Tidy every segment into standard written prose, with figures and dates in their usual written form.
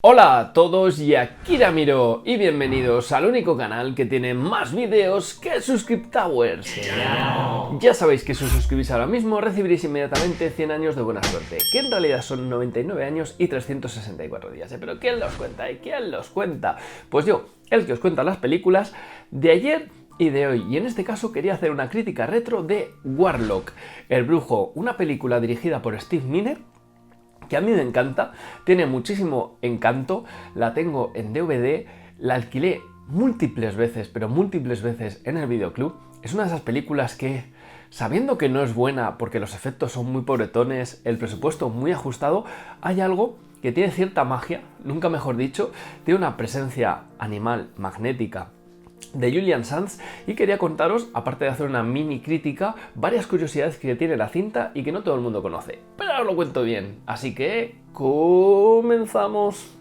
Hola a todos y aquí Ramiro y bienvenidos al único canal que tiene más vídeos que Subscriptowers. Ya sabéis que si os suscribís ahora mismo recibiréis inmediatamente 100 años de buena suerte, que en realidad son 99 años y 364 días. Pero ¿quién los cuenta? ¿Y quién los cuenta? Pues yo, el que os cuenta las películas de ayer y de hoy. Y en este caso quería hacer una crítica retro de Warlock, el brujo, una película dirigida por Steve Miner, que a mí me encanta, tiene muchísimo encanto, la tengo en DVD, la alquilé múltiples veces, pero múltiples veces en el videoclub. Es una de esas películas que, sabiendo que no es buena porque los efectos son muy pobretones, el presupuesto muy ajustado, hay algo que tiene cierta magia, nunca mejor dicho, tiene una presencia animal magnética de Julian Sands, y quería contaros, aparte de hacer una mini crítica, varias curiosidades que tiene la cinta y que no todo el mundo conoce. Pero ahora os lo cuento bien, así que comenzamos.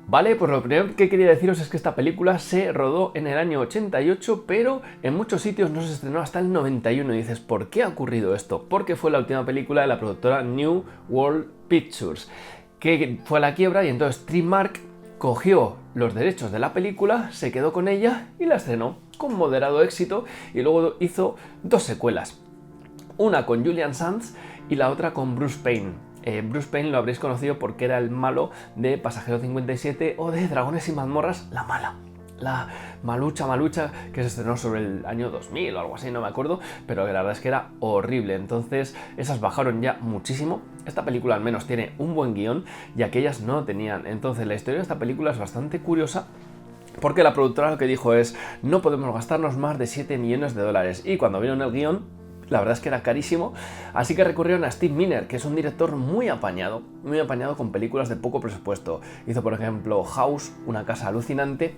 Vale, pues lo primero que quería deciros es que esta película se rodó en el año 88, pero en muchos sitios no se estrenó hasta el 91. Y dices, ¿por qué ha ocurrido esto? Porque fue la última película de la productora New World Pictures, que fue a la quiebra, y entonces Trimark cogió los derechos de la película, se quedó con ella y la estrenó con moderado éxito, y luego hizo dos secuelas. Una con Julian Sands y la otra con Bruce Payne. Bruce Payne lo habréis conocido porque era el malo de Pasajero 57 o de Dragones y Mazmorras, la mala. La malucha que se estrenó sobre el año 2000 o algo así, no me acuerdo, pero la verdad es que era horrible. Entonces esas bajaron ya muchísimo. Esta película al menos tiene un buen guión y aquellas no tenían. Entonces la historia de esta película es bastante curiosa, porque la productora lo que dijo es: no podemos gastarnos más de 7 millones de dólares. Y cuando vieron el guión, la verdad es que era carísimo, así que recurrieron a Steve Miner, que es un director muy apañado con películas de poco presupuesto. Hizo, por ejemplo, House, una casa alucinante.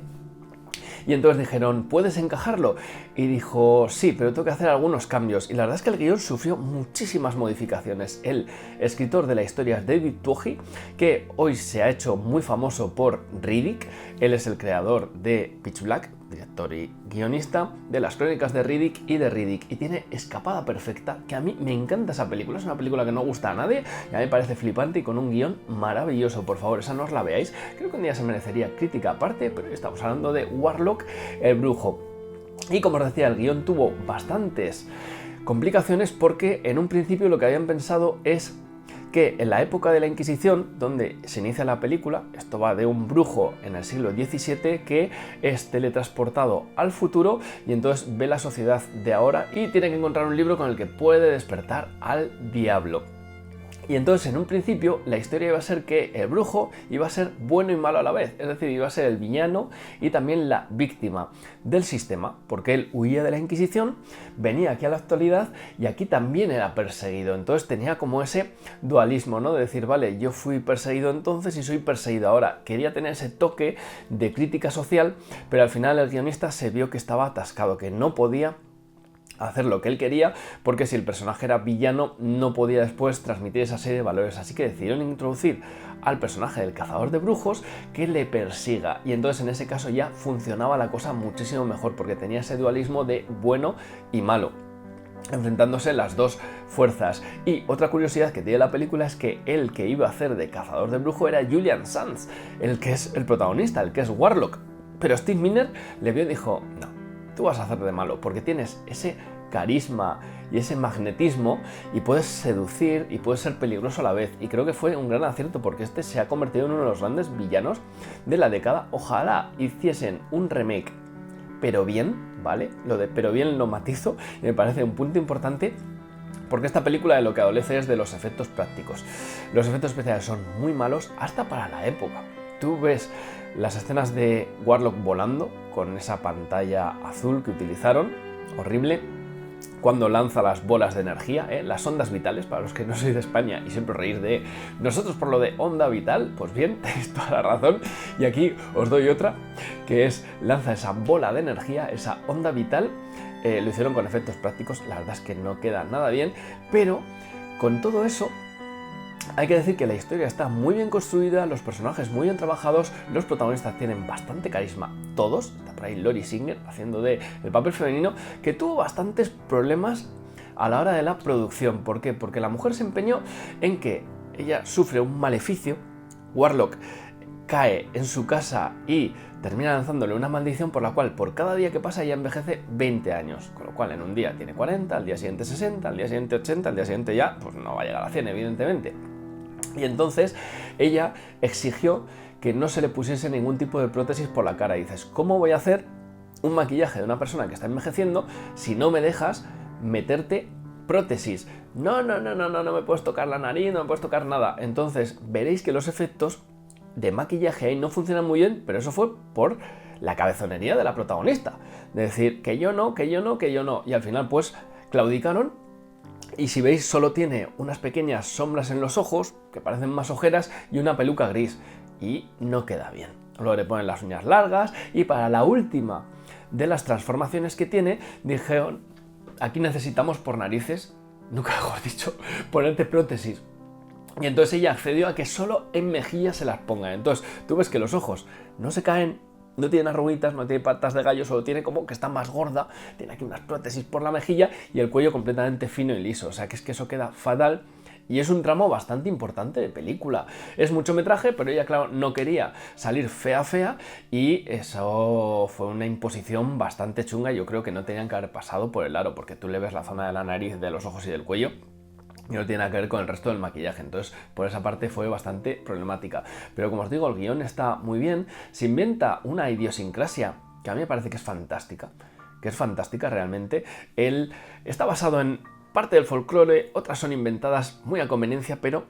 Y entonces dijeron, ¿puedes encajarlo? Y dijo, sí, pero tengo que hacer algunos cambios. Y la verdad es que el guión sufrió muchísimas modificaciones. El escritor de la historia es David Twohy, que hoy se ha hecho muy famoso por Riddick. Él es el creador de Pitch Black, director y guionista de las crónicas de Riddick y de Riddick. Y tiene Escapada Perfecta, que a mí me encanta esa película. Es una película que no gusta a nadie y a mí me parece flipante y con un guión maravilloso. Por favor, esa no os la veáis. Creo que un día se merecería crítica aparte, pero estamos hablando de Warlock, el brujo. Y como os decía, el guión tuvo bastantes complicaciones porque en un principio lo que habían pensado es que en la época de la Inquisición, donde se inicia la película, esto va de un brujo en el siglo XVII que es teletransportado al futuro y entonces ve la sociedad de ahora y tiene que encontrar un libro con el que puede despertar al diablo. Y entonces en un principio la historia iba a ser que el brujo iba a ser bueno y malo a la vez, es decir, iba a ser el villano y también la víctima del sistema, porque él huía de la Inquisición, venía aquí a la actualidad y aquí también era perseguido. Entonces tenía como ese dualismo, ¿no? De decir, vale, yo fui perseguido entonces y soy perseguido ahora. Quería tener ese toque de crítica social, pero al final el guionista se vio que estaba atascado, que no podía hacer lo que él quería, porque si el personaje era villano no podía después transmitir esa serie de valores, así que decidieron introducir al personaje del cazador de brujos que le persiga, y entonces en ese caso ya funcionaba la cosa muchísimo mejor porque tenía ese dualismo de bueno y malo, enfrentándose las dos fuerzas. Y otra curiosidad que tiene la película es que el que iba a hacer de cazador de brujo era Julian Sands, el que es el protagonista, el que es Warlock, pero Steve Miner le vio y dijo, no, tú vas a hacer de malo porque tienes ese carisma y ese magnetismo y puedes seducir y puedes ser peligroso a la vez. Y creo que fue un gran acierto porque este se ha convertido en uno de los grandes villanos de la década. Ojalá hiciesen un remake, pero bien, ¿vale? Lo de pero bien lo matizo y me parece un punto importante, porque esta película de lo que adolece es de los efectos prácticos. Los efectos especiales son muy malos hasta para la época. Tú ves las escenas de Warlock volando con esa pantalla azul que utilizaron, horrible, cuando lanza las bolas de energía, las ondas vitales, para los que no sois de España y siempre reís de nosotros por lo de onda vital, pues bien, tenéis toda la razón, y aquí os doy otra, que es lanza esa bola de energía, esa onda vital. Lo hicieron con efectos prácticos, la verdad es que no queda nada bien, pero con todo eso Hay que decir que la historia está muy bien construida, los personajes muy bien trabajados, los protagonistas tienen bastante carisma, todos. Está por ahí Lori Singer haciendo de el papel femenino, que tuvo bastantes problemas a la hora de la producción. ¿Por qué? Porque la mujer se empeñó en que ella sufre un maleficio, Warlock cae en su casa y termina lanzándole una maldición por la cual por cada día que pasa ella envejece 20 años, con lo cual en un día tiene 40, al día siguiente 60, al día siguiente 80, al día siguiente ya pues no va a llegar a 100 evidentemente. Y entonces ella exigió que no se le pusiese ningún tipo de prótesis por la cara. Y dices, ¿cómo voy a hacer un maquillaje de una persona que está envejeciendo si no me dejas meterte prótesis? No me puedes tocar la nariz, no me puedes tocar nada. Entonces veréis que los efectos de maquillaje ahí no funcionan muy bien, pero eso fue por la cabezonería de la protagonista. De decir, que yo no. Y al final pues claudicaron. Y si veis, solo tiene unas pequeñas sombras en los ojos, que parecen más ojeras, y una peluca gris. Y no queda bien. Luego le ponen las uñas largas, y para la última de las transformaciones que tiene, dijeron, aquí necesitamos por narices, nunca mejor dicho, ponerte prótesis. Y entonces ella accedió a que solo en mejillas se las ponga. Entonces tú ves que los ojos no se caen, no tiene arruguitas, no tiene patas de gallo, solo tiene como que está más gorda, tiene aquí unas prótesis por la mejilla y el cuello completamente fino y liso. O sea que es que eso queda fatal y es un tramo bastante importante de película. Es mucho metraje, pero ella, claro, no quería salir fea y eso fue una imposición bastante chunga. Yo creo que no tenían que haber pasado por el aro, porque tú le ves la zona de la nariz, de los ojos y del cuello y no tiene nada que ver con el resto del maquillaje, entonces por esa parte fue bastante problemática. Pero como os digo, el guión está muy bien, se inventa una idiosincrasia que a mí me parece que es fantástica realmente. Él está basado en parte del folclore, otras son inventadas muy a conveniencia, pero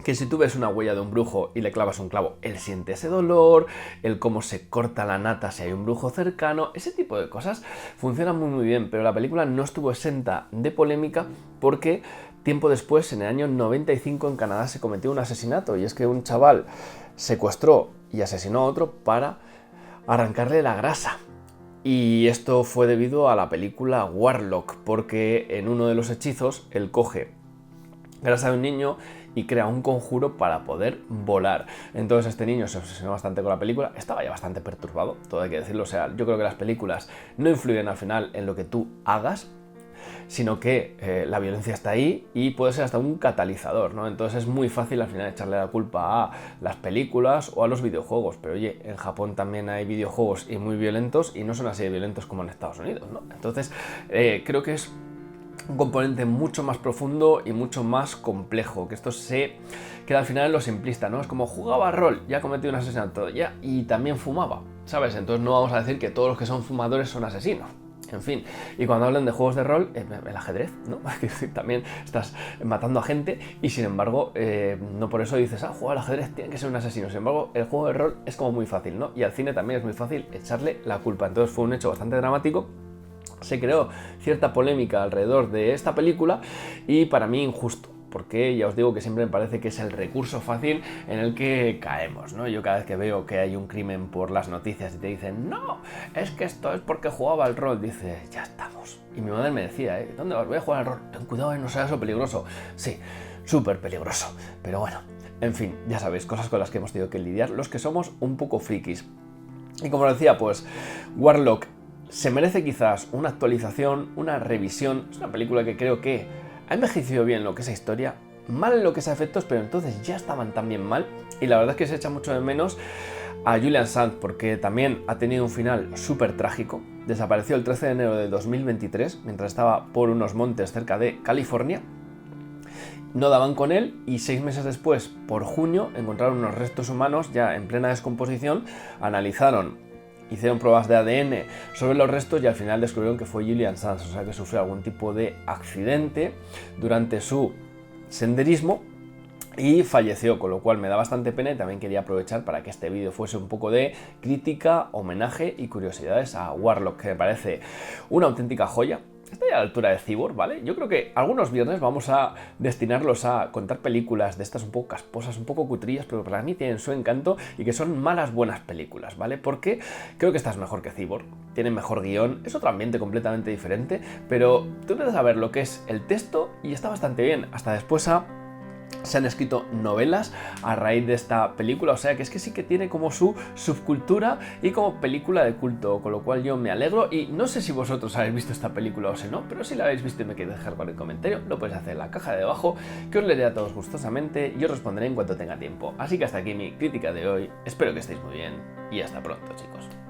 que si tú ves una huella de un brujo y le clavas un clavo, él siente ese dolor, el cómo se corta la nata si hay un brujo cercano, ese tipo de cosas funcionan muy bien, pero la película no estuvo exenta de polémica porque tiempo después, en el año 95, en Canadá se cometió un asesinato, y es que un chaval secuestró y asesinó a otro para arrancarle la grasa. Y esto fue debido a la película Warlock, porque en uno de los hechizos él coge grasa de un niño y crea un conjuro para poder volar. Entonces este niño se obsesionó bastante con la película, estaba ya bastante perturbado, todo hay que decirlo. O sea, yo creo que las películas no influyen al final en lo que tú hagas, sino que la violencia está ahí y puede ser hasta un catalizador, ¿no? Entonces es muy fácil al final echarle la culpa a las películas o a los videojuegos, pero oye, en Japón también hay videojuegos y muy violentos y no son así de violentos como en Estados Unidos, ¿no? Entonces creo que es un componente mucho más profundo y mucho más complejo, que esto se queda al final en lo simplista, ¿no? Es como jugaba rol, ya cometió un asesinato, ya, y también fumaba, ¿sabes? Entonces no vamos a decir que todos los que son fumadores son asesinos. En fin, y cuando hablan de juegos de rol, el ajedrez, ¿no? También estás matando a gente y sin embargo, no por eso dices, jugar al ajedrez tiene que ser un asesino. Sin embargo, el juego de rol es como muy fácil, ¿no? Y al cine también es muy fácil echarle la culpa. Entonces fue un hecho bastante dramático. Se creó cierta polémica alrededor de esta película y para mí injusto, porque ya os digo que siempre me parece que es el recurso fácil en el que caemos, ¿no? Yo cada vez que veo que hay un crimen por las noticias y te dicen, no, es que esto es porque jugaba al rol, dice, ya estamos. Y mi madre me decía, ¿dónde vas? Voy a jugar al rol. Ten cuidado no sea eso peligroso. Sí, súper peligroso, pero bueno, en fin, ya sabéis, cosas con las que hemos tenido que lidiar los que somos un poco frikis. Y como os decía, pues Warlock se merece quizás una actualización, una revisión. Es una película que creo que ha envejecido bien lo que es la historia, mal en lo que es efectos, pero entonces ya estaban también mal. Y la verdad es que se echa mucho de menos a Julian Sands, porque también ha tenido un final súper trágico. Desapareció el 13 de enero de 2023, mientras estaba por unos montes cerca de California. No daban con él y 6 meses después, por junio, encontraron unos restos humanos ya en plena descomposición, hicieron pruebas de ADN sobre los restos y al final descubrieron que fue Julian Sands, o sea que sufrió algún tipo de accidente durante su senderismo y falleció, con lo cual me da bastante pena y también quería aprovechar para que este vídeo fuese un poco de crítica, homenaje y curiosidades a Warlock, que me parece una auténtica joya. Está ya a la altura de Cyborg, ¿vale? Yo creo que algunos viernes vamos a destinarlos a contar películas de estas un poco casposas, un poco cutrillas, pero para mí tienen su encanto y que son malas buenas películas, ¿vale? Porque creo que esta es mejor que Cyborg, tiene mejor guión, es otro ambiente completamente diferente, pero tú empiezas a ver lo que es el texto y está bastante bien, hasta después a Se han escrito novelas a raíz de esta película, o sea que sí que tiene como su subcultura y como película de culto, con lo cual yo me alegro y no sé si vosotros habéis visto esta película o si no, pero si la habéis visto y me queréis dejar por el comentario, lo podéis hacer en la caja de abajo, que os leeré a todos gustosamente y os responderé en cuanto tenga tiempo. Así que hasta aquí mi crítica de hoy, espero que estéis muy bien y hasta pronto, chicos.